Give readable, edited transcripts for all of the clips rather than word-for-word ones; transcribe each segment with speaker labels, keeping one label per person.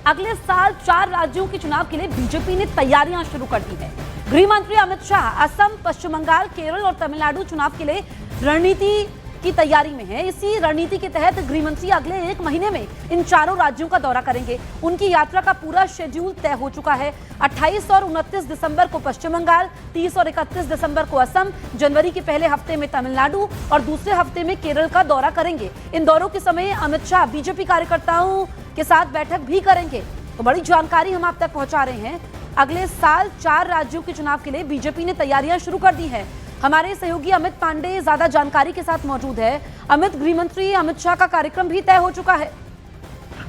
Speaker 1: अगले साल 4 राज्यों के चुनाव के लिए बीजेपी ने तैयारियां शुरू कर दी है। गृह मंत्री अमित शाह असम, पश्चिम बंगाल, केरल और तमिलनाडु चुनाव के लिए रणनीति की तैयारी में है। इसी रणनीति के तहत गृह मंत्री अगले 1 महीने में इन चारों राज्यों का दौरा करेंगे। उनकी यात्रा का पूरा शेड्यूल तय हो चुका है। 28 और 29 दिसंबर को पश्चिम बंगाल, 30 और 31 दिसंबर को असम, जनवरी के पहले हफ्ते में तमिलनाडु और दूसरे हफ्ते में केरल का दौरा करेंगे। इन दौरों के समय अमित शाह बीजेपी कार्यकर्ताओं के साथ बैठक भी करेंगे। तो बड़ी जानकारी हम आप तक पहुंचा रहे हैं। अगले साल 4 राज्यों के चुनाव के लिए बीजेपी ने तैयारियां शुरू कर दी है। हमारे सहयोगी अमित पांडे ज्यादा जानकारी के साथ मौजूद है। अमित, गृह मंत्री अमित शाह का कार्यक्रम भी तय हो चुका है।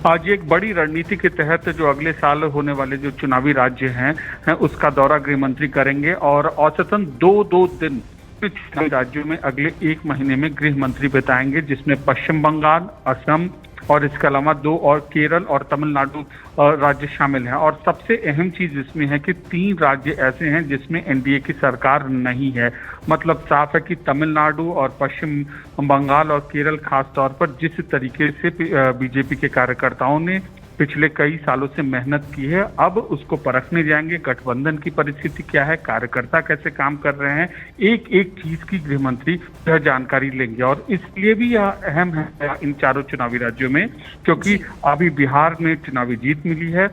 Speaker 2: आज एक बड़ी रणनीति के तहत जो अगले साल होने वाले जो चुनावी राज्य हैं उसका दौरा गृह मंत्री करेंगे और औसतन दो दिन राज्यों में अगले 1 महीने में गृह मंत्री बिताएंगे, जिसमें पश्चिम बंगाल, असम और इसके अलावा 2 और केरल और तमिलनाडु राज्य शामिल हैं। और सबसे अहम चीज इसमें है कि 3 राज्य ऐसे हैं जिसमें एनडीए की सरकार नहीं है। मतलब साफ है कि तमिलनाडु और पश्चिम बंगाल और केरल खास तौर पर जिस तरीके से बीजेपी के कार्यकर्ताओं ने पिछले कई सालों से मेहनत की है, अब उसको परखने जाएंगे। गठबंधन की परिस्थिति क्या है, कार्यकर्ता कैसे काम कर रहे हैं, एक एक चीज की गृह मंत्री यह जानकारी लेंगे। और इसलिए भी यह अहम है इन चारों चुनावी राज्यों में, क्योंकि अभी बिहार में चुनावी जीत मिली है।